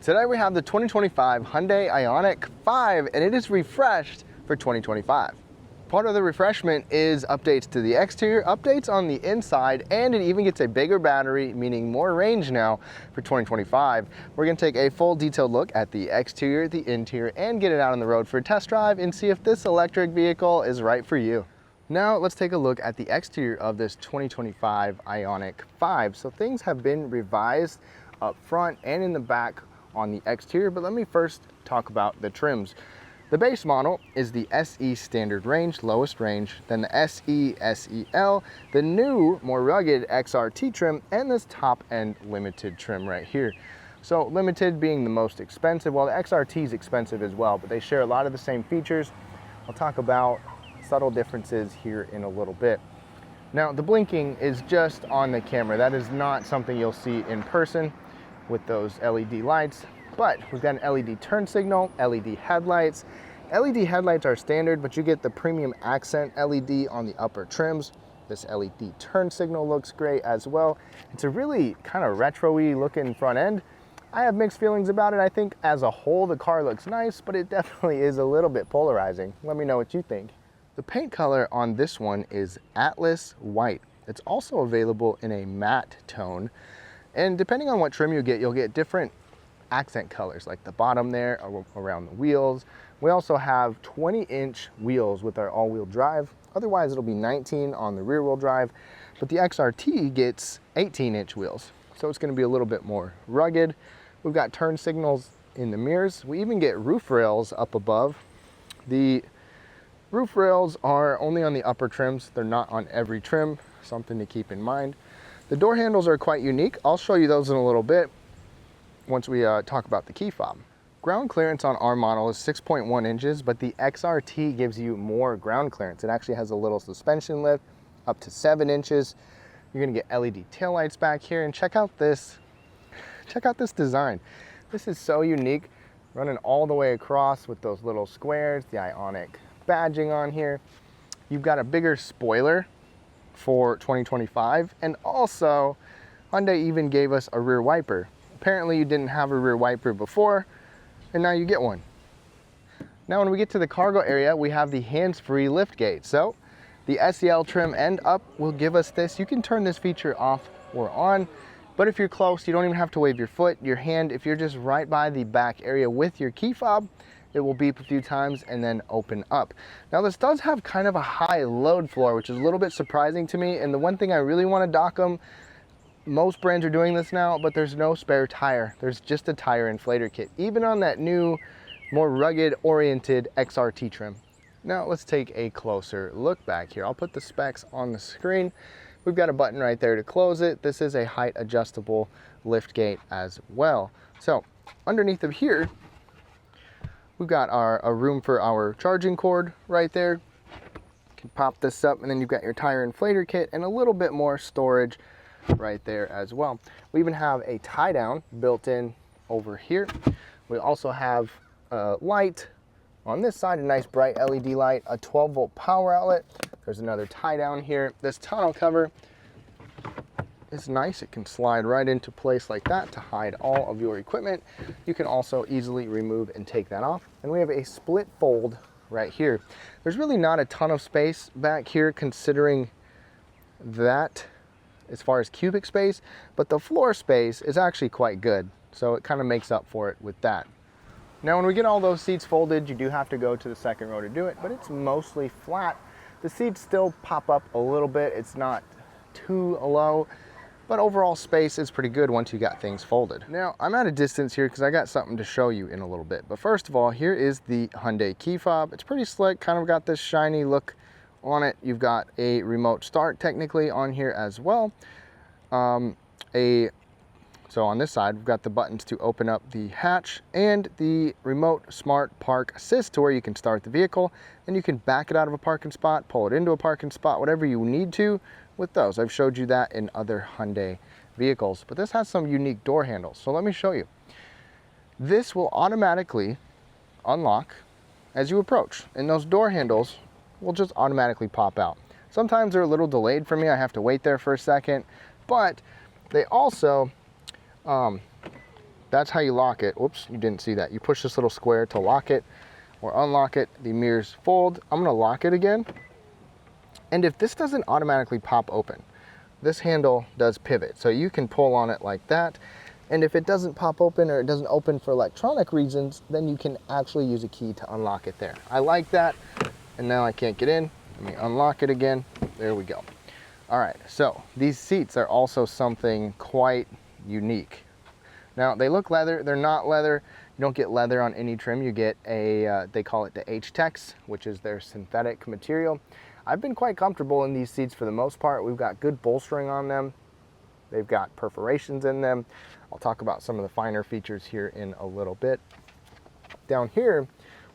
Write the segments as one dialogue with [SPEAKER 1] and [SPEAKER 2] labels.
[SPEAKER 1] Today we have the 2025 Hyundai Ioniq 5 and it is refreshed for 2025. Part of the refreshment is updates to the exterior, updates on the inside, and it even gets a bigger battery, meaning more range now for 2025. We're gonna take a full detailed look at the exterior, the interior, and get it out on the road for a test drive and see if this electric vehicle is right for you. Now let's take a look at the exterior of this 2025 Ioniq 5. So things have been revised up front and in the back on the exterior, but let me first talk about the trims. The base model is the SE standard range, lowest range, then the SE, SEL, the new, more rugged XRT trim, and this top end limited trim right here. So limited being the most expensive, well the XRT is expensive as well, but they share a lot of the same features. I'll talk about subtle differences here in a little bit. Now the blinking is just on the camera. That is not something you'll see in person with those LED lights, but we've got an LED turn signal, LED headlights. LED headlights are standard, but you get the premium accent LED on the upper trims. This LED turn signal looks great as well. It's a really kind of retro-y looking front end. I have mixed feelings about it. I think as a whole the car looks nice, but it definitely is a little bit polarizing. Let me know what you think. The paint color on this one is Atlas White. It's also available in a matte tone. And depending on what trim you get, you'll get different accent colors, like the bottom there, around the wheels. We also have 20-inch wheels with our all-wheel drive. Otherwise, it'll be 19 on the rear-wheel drive. But the XRT gets 18-inch wheels. So it's gonna be a little bit more rugged. We've got turn signals in the mirrors. We even get roof rails up above. The roof rails are only on the upper trims. They're not on every trim, something to keep in mind. The door handles are quite unique. I'll show you those in a little bit once we talk about the key fob. Ground clearance on our model is 6.1 inches, but the XRT gives you more ground clearance. It actually has a little suspension lift up to 7 inches. You're gonna get LED taillights back here, and check out this design. This is so unique, running all the way across with those little squares, the Ioniq badging on here. You've got a bigger spoiler for 2025, and also Hyundai even gave us a rear wiper. Apparently you didn't have a rear wiper before, and now you get one. Now when we get to the cargo area, we have the hands-free liftgate. So the SEL trim and up will give us this. You can turn this feature off or on, but if you're close, you don't even have to wave your foot, your hand. If you're just right by the back area with your key fob, it will beep a few times and then open up. Now this does have kind of a high load floor, which is a little bit surprising to me. And the one thing I really want to dock them, most brands are doing this now, but there's no spare tire. There's just a tire inflator kit, even on that new, more rugged oriented XRT trim. Now let's take a closer look back here. I'll put the specs on the screen. We've got a button right there to close it. This is a height adjustable lift gate as well. So underneath of here, we've got a room for our charging cord right there. You can pop this up, and then you've got your tire inflator kit and a little bit more storage right there as well. We even have a tie down built in over here. We also have a light on this side, a nice bright LED light, a 12-volt power outlet. There's another tie down here. This tonneau cover is nice. It can slide right into place like that to hide all of your equipment. You can also easily remove and take that off. And we have a split fold right here. There's really not a ton of space back here considering that as far as cubic space, but the floor space is actually quite good. So it kind of makes up for it with that. Now when we get all those seats folded, you do have to go to the second row to do it, but it's mostly flat. The seats still pop up a little bit. It's not too low, but overall space is pretty good once you got things folded. Now I'm at a distance here because I got something to show you in a little bit. But first of all, here is the Hyundai key fob. It's pretty slick, kind of got this shiny look on it. You've got a remote start technically on here as well. So on this side, we've got the buttons to open up the hatch and the remote smart park assist to where you can start the vehicle and you can back it out of a parking spot, pull it into a parking spot, whatever you need to with those. I've showed you that in other Hyundai vehicles, but this has some unique door handles. So let me show you. This will automatically unlock as you approach, and those door handles will just automatically pop out. Sometimes they're a little delayed for me. I have to wait there for a second, but they also that's how you lock it. Whoops, you didn't see that. You push this little square to lock it or unlock it. The mirrors fold. I'm gonna lock it again. And if this doesn't automatically pop open, this handle does pivot. So you can pull on it like that. And if it doesn't pop open or it doesn't open for electronic reasons, then you can actually use a key to unlock it there. I like that. And now I can't get in. Let me unlock it again. There we go. All right, so these seats are also something quite unique. Now they look leather, they're not leather. You don't get leather on any trim. You get a, they call it the H-Tex, which is their synthetic material. I've been quite comfortable in these seats for the most part. We've got good bolstering on them. They've got perforations in them. I'll talk about some of the finer features here in a little bit. Down here,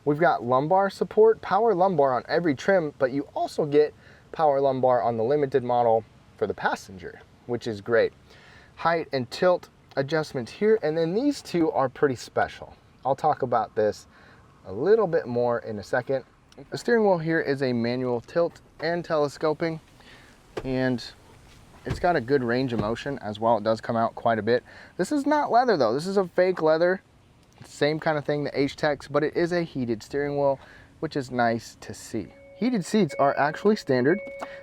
[SPEAKER 1] we've got lumbar support, power lumbar on every trim, but you also get power lumbar on the limited model for the passenger, which is great. Height and tilt adjustments here, and then these two are pretty special. I'll talk about this a little bit more in a second. The steering wheel here is a manual tilt and telescoping, and it's got a good range of motion as well. It does come out quite a bit. This is not leather though. This is a fake leather. Same kind of thing, the H-Tex, but it is a heated steering wheel, which is nice to see. Heated seats are actually standard,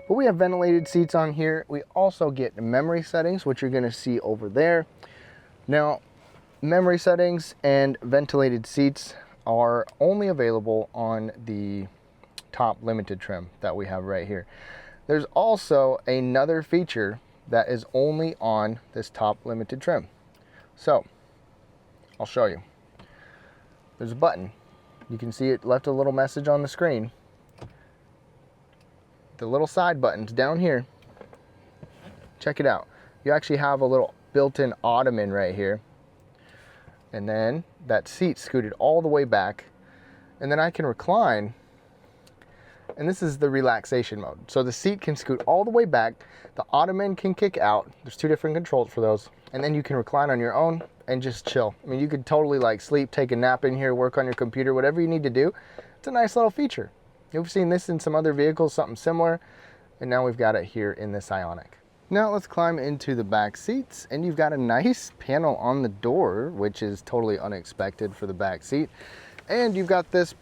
[SPEAKER 1] but we have ventilated seats on here. We also get memory settings, which you're gonna see over there. Now, memory settings and ventilated seats are only available on the top limited trim that we have right here. There's also another feature that is only on this top limited trim. So, I'll show you. There's a button. You can see it left a little message on the screen. The little side buttons down here. Check it out. You actually have a little built-in ottoman right here. And then that seat scooted all the way back. And then I can recline. And this is the relaxation mode. So the seat can scoot all the way back. The ottoman can kick out. There's two different controls for those. And then you can recline on your own and just chill. I mean, you could totally like sleep, take a nap in here, work on your computer, whatever you need to do. It's a nice little feature. You've seen this in some other vehicles, something similar. And now we've got it here in this Ioniq. Now let's climb into the back seats, and you've got a nice panel on the door, which is totally unexpected for the back seat. And you've got this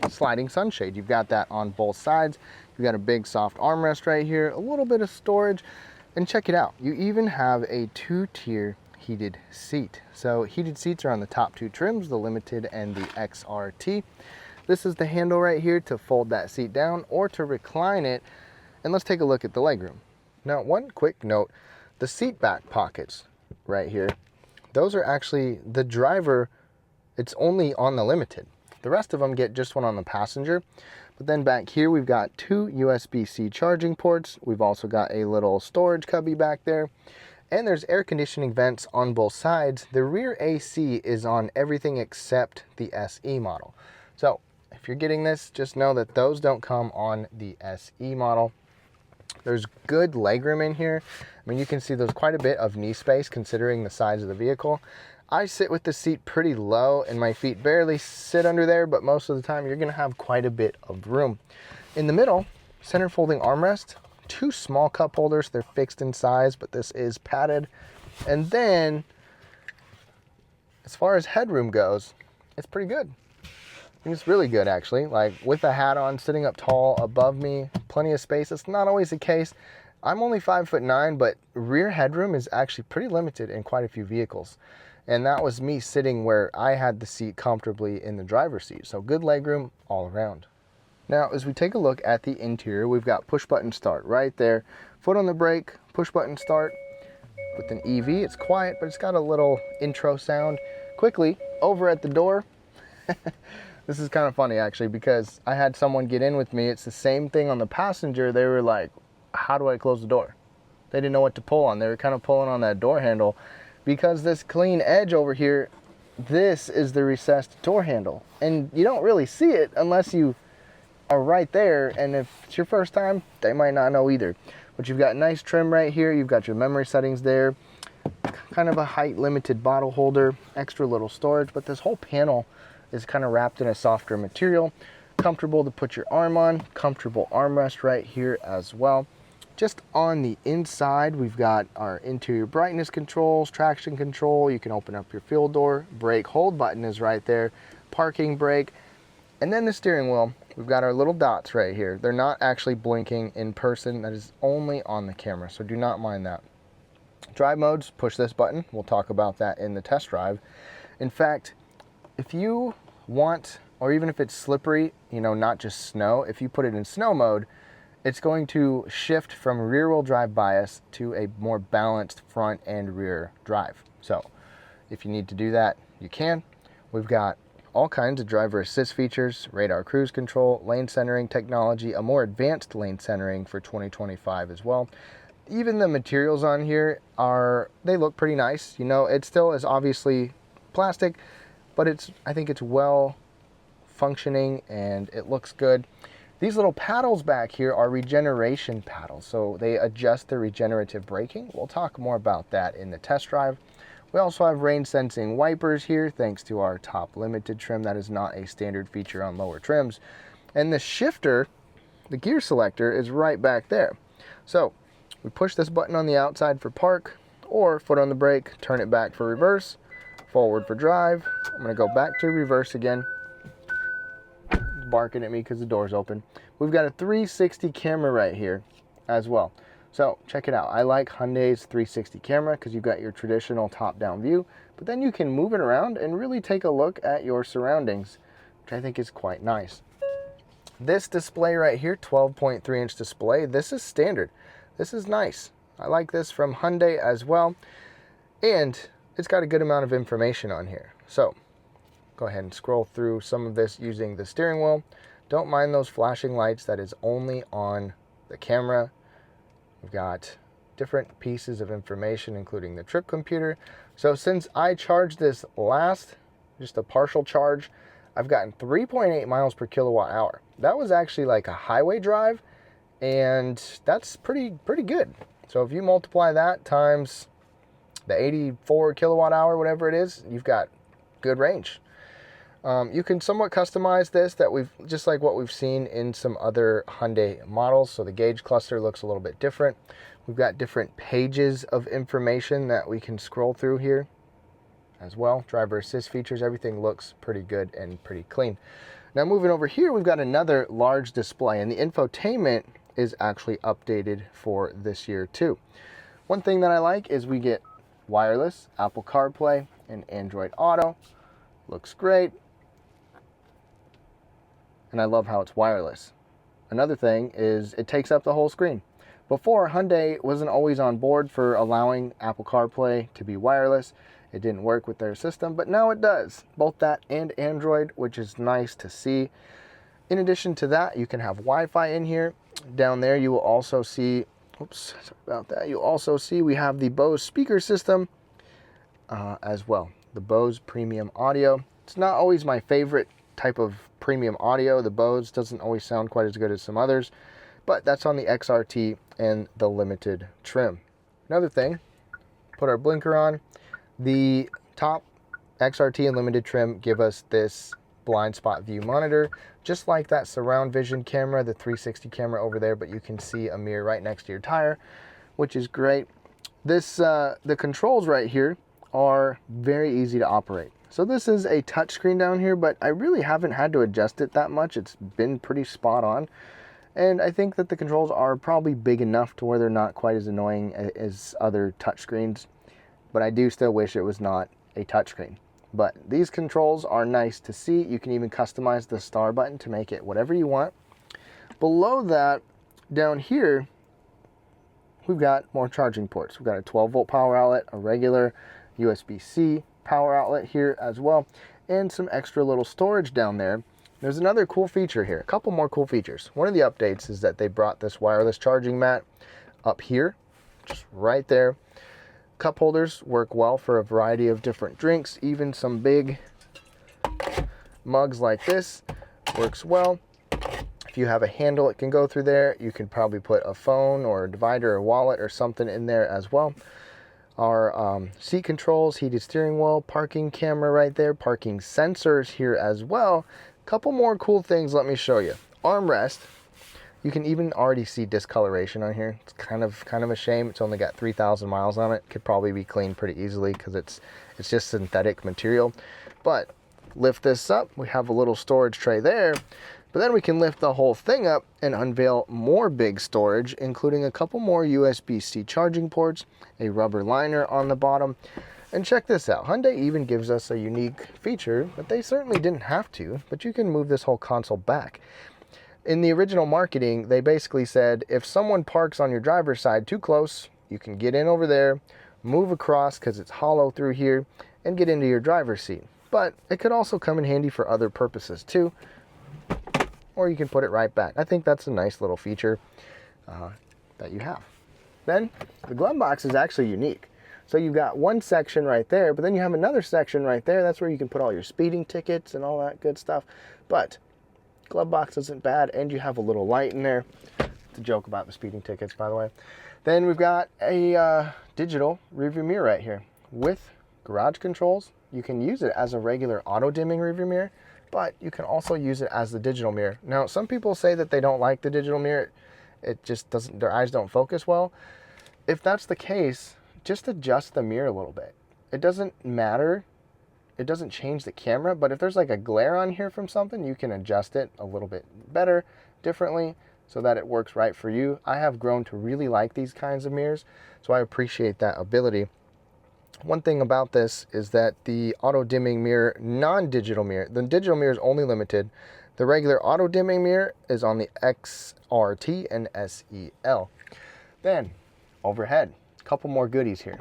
[SPEAKER 1] sliding sunshade. You've got that on both sides. You've got a big soft armrest right here, a little bit of storage, and check it out. You even have a 2-tier heated seat. So heated seats are on the top two trims, the Limited and the XRT. This is the handle right here to fold that seat down or to recline it. And let's take a look at the legroom. Now, one quick note, the seat back pockets right here, those are actually the driver, it's only on the Limited. The rest of them get just one on the passenger. But then back here, we've got 2 USB-C charging ports. We've also got a little storage cubby back there. And there's air conditioning vents on both sides. The rear AC is on everything except the SE model. So if you're getting this, just know that those don't come on the SE model. There's good legroom in here. I mean, you can see there's quite a bit of knee space considering the size of the vehicle. I sit with the seat pretty low and my feet barely sit under there, but most of the time you're gonna have quite a bit of room. In the middle, center folding armrest, 2 small cup holders. They're fixed in size, but this is padded. And then, as far as headroom goes, it's pretty good. I think it's really good actually. Like with the hat on, sitting up tall above me, plenty of space. It's not always the case. I'm only 5'9", but rear headroom is actually pretty limited in quite a few vehicles. And that was me sitting where I had the seat comfortably in the driver's seat. So good legroom all around. Now, as we take a look at the interior, we've got push button start right there. Foot on the brake, push button start. With an EV, it's quiet, but it's got a little intro sound. Quickly, over at the door. This is kind of funny actually, because I had someone get in with me. It's the same thing on the passenger. They were like, how do I close the door? They didn't know what to pull on. They were kind of pulling on that door handle because this clean edge over here, this is the recessed door handle. And you don't really see it unless you are right there. And if it's your first time, they might not know either. But you've got nice trim right here. You've got your memory settings there. Kind of a height limited bottle holder, extra little storage, but this whole panel is kind of wrapped in a softer material. Comfortable to put your arm on, comfortable armrest right here as well. Just on the inside, we've got our interior brightness controls, traction control. You can open up your fuel door. Brake hold button is right there. Parking brake. And then the steering wheel, we've got our little dots right here. They're not actually blinking in person. That is only on the camera, so do not mind that. Drive modes, push this button. We'll talk about that in the test drive. In fact, if you want, or even if it's slippery, you know, not just snow, if you put it in snow mode, it's going to shift from rear-wheel drive bias to a more balanced front and rear drive. So if you need to do that, you can. We've got all kinds of driver assist features, radar cruise control, lane centering technology, a more advanced lane centering for 2025 as well. Even the materials on here they look pretty nice. You know, it still is obviously plastic, but I think it's well functioning and it looks good. These little paddles back here are regeneration paddles, so they adjust the regenerative braking. We'll talk more about that in the test drive. We also have rain sensing wipers here, thanks to our top limited trim. That is not a standard feature on lower trims. And the shifter, the gear selector, is right back there. So we push this button on the outside for park, or foot on the brake, turn it back for reverse, forward for drive. I'm gonna go back to reverse again. Barking at me because the door's open. We've got a 360 camera right here as well. So check it out. I like Hyundai's 360 camera because you've got your traditional top-down view, but then you can move it around and really take a look at your surroundings, which I think is quite nice. This display right here, 12.3-inch display, this is standard. This is nice. I like this from Hyundai as well, and it's got a good amount of information on here. So go ahead and scroll through some of this using the steering wheel. Don't mind those flashing lights. That is only on the camera. We've got different pieces of information, including the trip computer. So since I charged this last, just a partial charge, I've gotten 3.8 miles per kilowatt hour. That was actually like a highway drive, and that's pretty good. So if you multiply that times the 84 kilowatt hour, whatever it is, you've got good range. You can somewhat customize this, just like what we've seen in some other Hyundai models. So the gauge cluster looks a little bit different. We've got different pages of information that we can scroll through here as well. Driver assist features, everything looks pretty good and pretty clean. Now moving over here, we've got another large display, and the infotainment is actually updated for this year too. One thing that I like is we get wireless, Apple CarPlay, and Android Auto. Looks great. And I love how it's wireless. Another thing is it takes up the whole screen. Before, Hyundai wasn't always on board for allowing Apple CarPlay to be wireless. It didn't work with their system, but now it does. Both that and Android, which is nice to see. In addition to that, you can have Wi-Fi in here. Down there, you will also see, oops, sorry about that. You'll also see we have the Bose speaker system as well. The Bose premium audio. It's not always my favorite type of premium audio. The Bose doesn't always sound quite as good as some others, but that's on the XRT and the limited trim. Another thing, put our blinker on. The top XRT and limited trim give us this blind spot view monitor, just like that surround vision camera, the 360 camera over there, but you can see a mirror right next to your tire, which is great. This the controls right here are very easy to operate. So this is a touchscreen down here, but I really haven't had to adjust it that much. It's been pretty spot on. And I think that the controls are probably big enough to where they're not quite as annoying as other touchscreens. But I do still wish it was not a touchscreen. But these controls are nice to see. You can even customize the star button to make it whatever you want. Below that, down here, we've got more charging ports. We've got a 12-volt power outlet, a regular USB-C power outlet here as well, and some extra little storage down there. There's another cool feature here, a couple more cool features. One of the updates is that they brought this wireless charging mat up here, just right there. Cup holders work well for a variety of different drinks, even some big mugs like this works well. If you have a handle, it can go through there. You can probably put a phone or a divider or wallet or something in there as well. Our seat controls, heated steering wheel, parking camera right there, parking sensors here as well. Couple more cool things, let me show you. Armrest. You can even already see discoloration on here. It's kind of a shame. It's only got 3,000 miles on it. Could probably be cleaned pretty easily because it's just synthetic material. But lift this up, we have a little storage tray there. But then we can lift the whole thing up and unveil more big storage, including a couple more USB-C charging ports, a rubber liner on the bottom. And check this out, Hyundai even gives us a unique feature that they certainly didn't have to, but you can move this whole console back. In the original marketing, they basically said, if someone parks on your driver's side too close, you can get in over there, move across because it's hollow through here, and get into your driver's seat. But it could also come in handy for other purposes too, or you can put it right back. I think that's a nice little feature that you have. Then the glove box is actually unique. So you've got one section right there, but then you have another section right there. That's where you can put all your speeding tickets and all that good stuff. But glove box isn't bad, and you have a little light in there. It's a joke about the speeding tickets, by the way. Then we've got a digital rearview mirror right here with garage controls. You can use it as a regular auto dimming rearview mirror, but you can also use it as the digital mirror. Now, some people say that they don't like the digital mirror. It just doesn't, their eyes don't focus well. If that's the case, just adjust the mirror a little bit. It doesn't matter. It doesn't change the camera, but if there's like a glare on here from something, you can adjust it a little bit better, differently, so that it works right for you. I have grown to really like these kinds of mirrors, so I appreciate that ability. One thing about this is that the auto dimming mirror, non-digital mirror, the digital mirror is only limited. The regular auto dimming mirror is on the XRT and SEL. Then overhead, a couple more goodies here.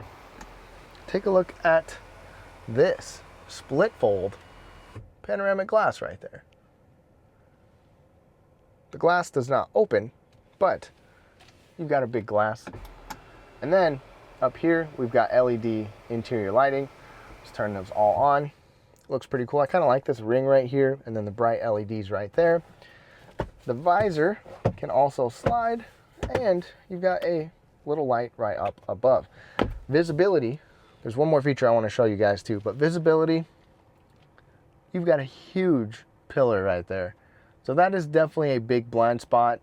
[SPEAKER 1] Take a look at this split fold panoramic glass right there. The glass does not open, but you've got a big glass. And then up here, we've got LED interior lighting. Let's turn those all on. Looks pretty cool. I kind of like this ring right here, and then the bright LEDs right there. The visor can also slide, and you've got a little light right up above. Visibility, there's one more feature I want to show you guys too, but visibility, you've got a huge pillar right there. So that is definitely a big blind spot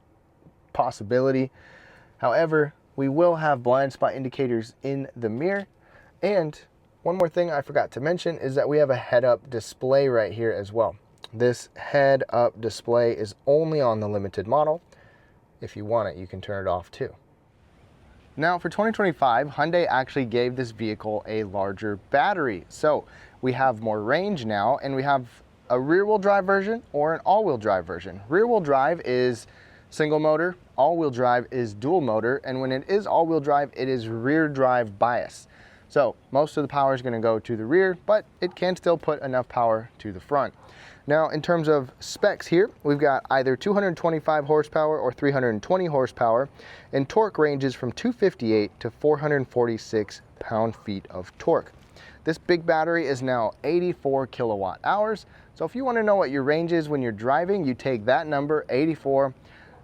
[SPEAKER 1] possibility. However, we will have blind spot indicators in the mirror. And one more thing I forgot to mention is that we have a head-up display right here as well. This head-up display is only on the limited model. If you want it, you can turn it off too. Now for 2025, Hyundai actually gave this vehicle a larger battery. So we have more range now, and we have a rear-wheel drive version or an all-wheel drive version. Rear-wheel drive is single motor, all-wheel drive is dual motor, and when it is all-wheel drive, it is rear drive bias. So most of the power is going to go to the rear, but it can still put enough power to the front. Now in terms of specs here, we've got either 225 horsepower or 320 horsepower, and torque ranges from 258 to 446 pound-feet of torque. This big battery is now 84 kilowatt hours. So if you want to know what your range is when you're driving, you take that number, 84,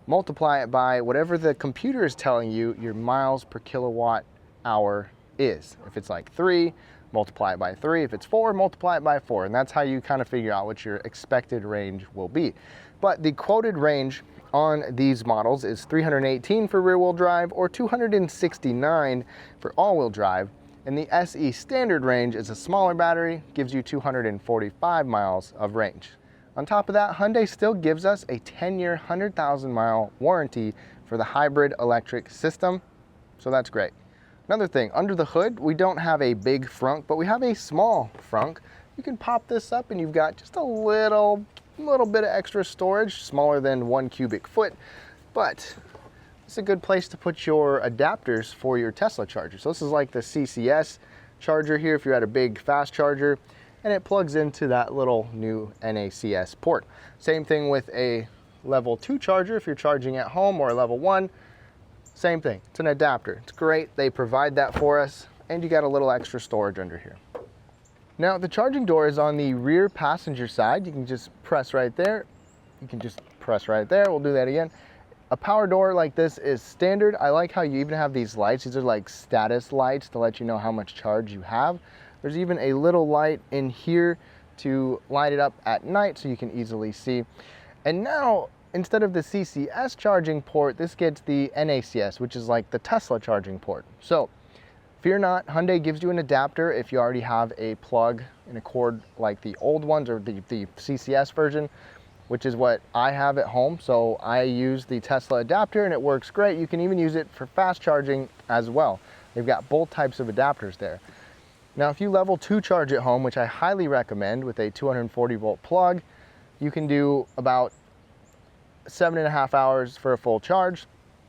[SPEAKER 1] multiply it by whatever the computer is telling you your miles per kilowatt hour is. If it's like 3, multiply it by 3. If it's 4, multiply it by 4. And that's how you kind of figure out what your expected range will be. But the quoted range on these models is 318 for rear-wheel drive or 269 for all-wheel drive. And the SE standard range is a smaller battery, gives you 245 miles of range. On top of that, Hyundai still gives us a 10-year, 100,000-mile warranty for the hybrid electric system, so that's great. Another thing, under the hood, we don't have a big frunk, but we have a small frunk. You can pop this up and you've got just a little bit of extra storage, smaller than 1 cubic foot, but it's a good place to put your adapters for your Tesla charger. So this is like the CCS charger here if you're at a big fast charger, and it plugs into that little new NACS port. Same thing with a level 2 charger if you're charging at home, or a level 1, same thing. It's an adapter. It's great. They provide that for us, and you got a little extra storage under here. Now the charging door is on the rear passenger side. You can just press right there. You can just press right there. We'll do that again. A power door like this is standard. I like how you even have these lights. These are like status lights to let you know how much charge you have. There's even a little light in here to light it up at night so you can easily see. And now instead of the CCS charging port, this gets the NACS, which is like the Tesla charging port. So fear not, Hyundai gives you an adapter if you already have a plug and a cord like the old ones or the CCS version, which is what I have at home. So I use the Tesla adapter and it works great. You can even use it for fast charging as well. They've got both types of adapters there. Now, if you level 2 charge at home, which I highly recommend with a 240 volt plug, you can do about 7.5 hours for a full charge.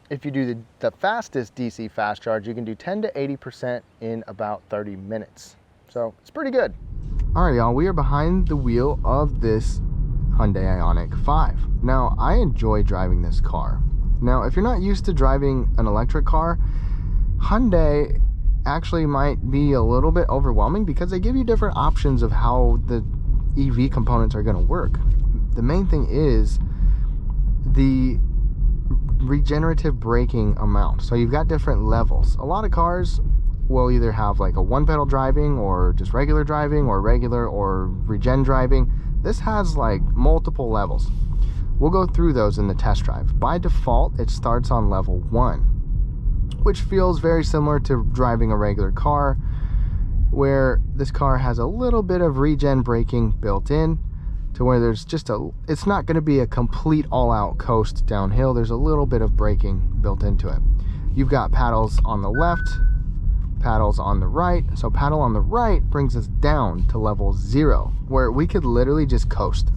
[SPEAKER 1] If you do the fastest DC fast charge, you can do 10 to 80% in about 30 minutes. So it's pretty good. All right, y'all, we are behind the wheel of this Hyundai Ioniq 5. Now, I enjoy driving this car. Now, if you're not used to driving an electric car, Hyundai actually might be a little bit overwhelming because they give you different options of how the EV components are going to work. The main thing is the regenerative braking amount. So you've got different levels. A lot of cars will either have like a one pedal driving or just regular driving or regular or regen driving. This has like multiple levels. We'll go through those in the test drive. By default, it starts on level 1. Which feels very similar to driving a regular car, where this car has a little bit of regen braking built in to where there's just it's not going to be a complete all-out coast downhill. There's a little bit of braking built into it. You've got paddles on the left, paddles on the right. So paddle on the right brings us down to level 0, where we could literally just coast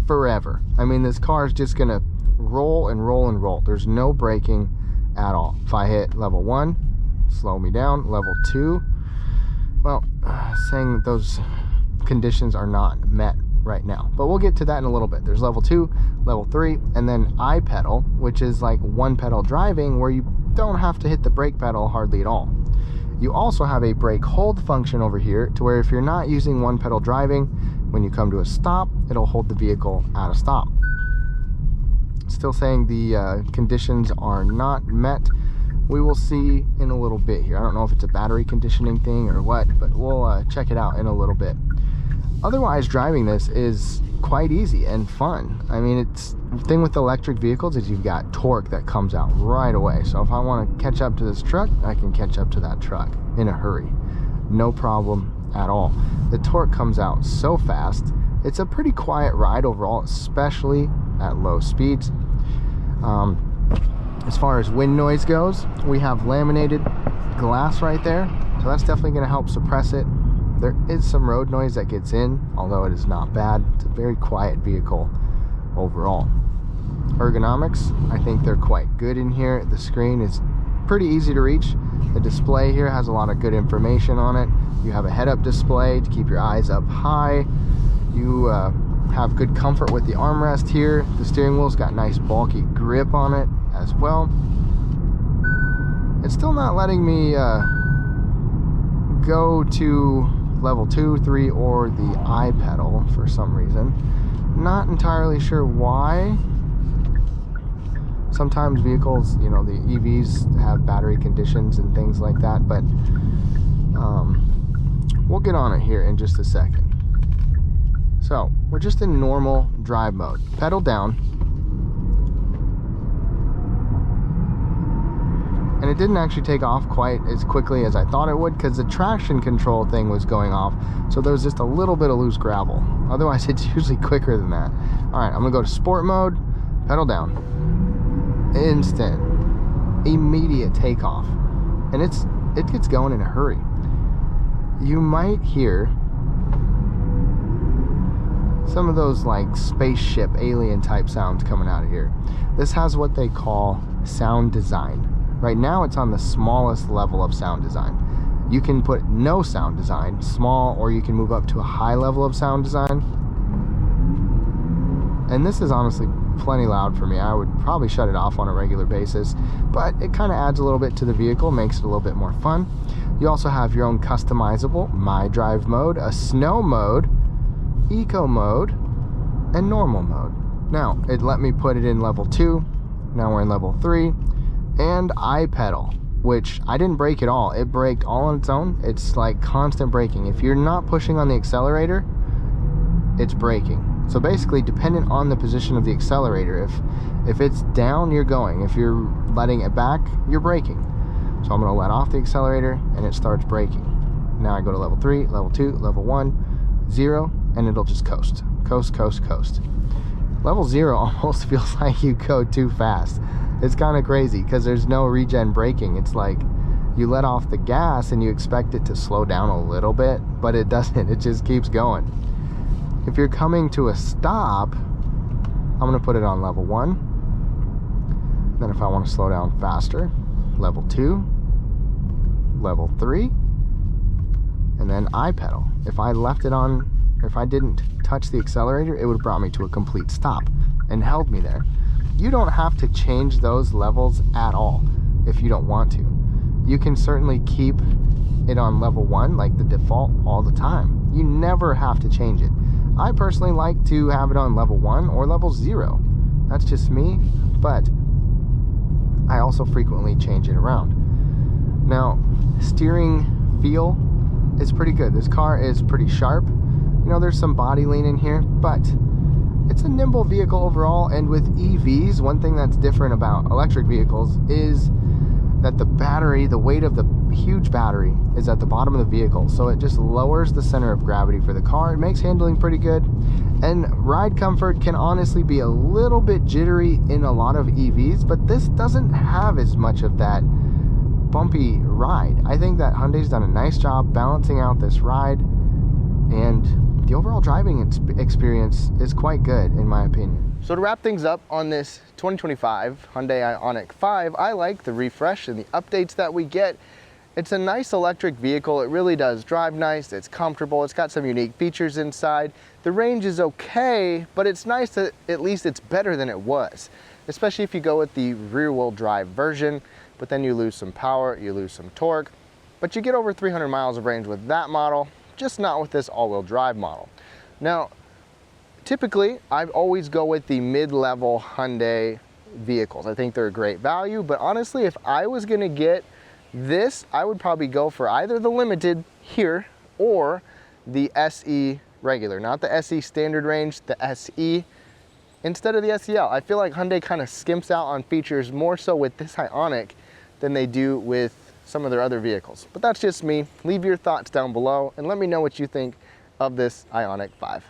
[SPEAKER 1] forever. I mean, this car is just going to roll and roll and roll. There's no braking at all. If I hit level 1, slow me down. Level 2, well, saying that those conditions are not met right now, but we'll get to that in a little bit. There's level 2, level 3, and then I pedal, which is like one pedal driving where you don't have to hit the brake pedal hardly at all. You also have a brake hold function over here to where if you're not using one pedal driving, when you come to a stop, it'll hold the vehicle at a stop. Still saying the conditions are not met. We will see in a little bit here. I don't know if it's a battery conditioning thing or what, but we'll check it out in a little bit. Otherwise, driving this is quite easy and fun. I mean, the thing with electric vehicles is you've got torque that comes out right away. So if I want to catch up to this truck, I can catch up to that truck in a hurry. No problem at all. The torque comes out so fast. It's a pretty quiet ride overall, especially at low speeds. As far as wind noise goes, we have laminated glass right there, so that's definitely going to help suppress it. There is some road noise that gets in, although it is not bad. It's a very quiet vehicle overall. Ergonomics, I think they're quite good in here. The screen is pretty easy to reach. The display here has a lot of good information on it. You have a head-up display to keep your eyes up high. You have good comfort with the armrest here. The steering wheel's got nice bulky grip on it as well. It's still not letting me go to level 2, 3, or the I pedal for some reason. Not entirely sure why. Sometimes vehicles, you know, the EVs have battery conditions and things like that, but we'll get on it here in just a second. So we're just in normal drive mode. Pedal down. And it didn't actually take off quite as quickly as I thought it would because the traction control thing was going off. So there was just a little bit of loose gravel. Otherwise, it's usually quicker than that. All right, I'm gonna go to sport mode, pedal down. Instant, immediate takeoff. And it gets going in a hurry. You might hear some of those like spaceship alien type sounds coming out of here. This has what they call sound design. Right now it's on the smallest level of sound design. You can put no sound design, small, or you can move up to a high level of sound design. And this is honestly plenty loud for me. I would probably shut it off on a regular basis, but it kind of adds a little bit to the vehicle, makes it a little bit more fun. You also have your own customizable My Drive mode, a snow mode, eco mode, and normal mode. Now, it let me put it in level 2. Now we're in level 3. And I pedal, which I didn't brake at all. It braked all on its own. It's like constant braking. If you're not pushing on the accelerator, it's braking. So basically, dependent on the position of the accelerator, if it's down, you're going. If you're letting it back, you're braking. So I'm gonna let off the accelerator and it starts braking. Now I go to level 3, level 2, level 1, 0, and it'll just coast. Coast, coast, coast. Level 0 almost feels like you go too fast. It's kind of crazy because there's no regen braking. It's like you let off the gas and you expect it to slow down a little bit, but it doesn't. It just keeps going. If you're coming to a stop, I'm gonna put it on level 1. Then if I want to slow down faster, level 2, level 3, and then I pedal. If I left it on, or if I didn't touch the accelerator, it would have brought me to a complete stop and held me there. You don't have to change those levels at all if you don't want to. You can certainly keep it on level 1 like the default all the time. You never have to change it. I personally like to have it on level 1 or level 0. That's just me, but I also frequently change it around. Now, steering feel is pretty good. This car is pretty sharp. You know, there's some body lean in here, but it's a nimble vehicle overall. And with EVs, one thing that's different about electric vehicles is that the battery, the weight of the huge battery is at the bottom of the vehicle, so it just lowers the center of gravity for the car. It makes handling pretty good, and ride comfort can honestly be a little bit jittery in a lot of EVs, but this doesn't have as much of that bumpy ride. I think that Hyundai's done a nice job balancing out this ride, and the overall driving experience is quite good in my opinion. So to wrap things up on this 2025 Hyundai Ioniq 5, I like the refresh and the updates that we get. It's a nice electric vehicle. It really does drive nice. It's comfortable. It's got some unique features inside. The range is okay, but it's nice that at least it's better than it was, especially if you go with the rear-wheel drive version, but then you lose some power, you lose some torque, but you get over 300 miles of range with that model, just not with this all-wheel drive model. Now, typically, I always go with the mid-level Hyundai vehicles. I think they're a great value, but honestly, if I was gonna get this, I would probably go for either the Limited here or the SE regular, not the SE standard range, the SE instead of the SEL. I feel like Hyundai kind of skimps out on features more so with this Ioniq than they do with some of their other vehicles. But that's just me. Leave your thoughts down below and let me know what you think of this Ioniq 5.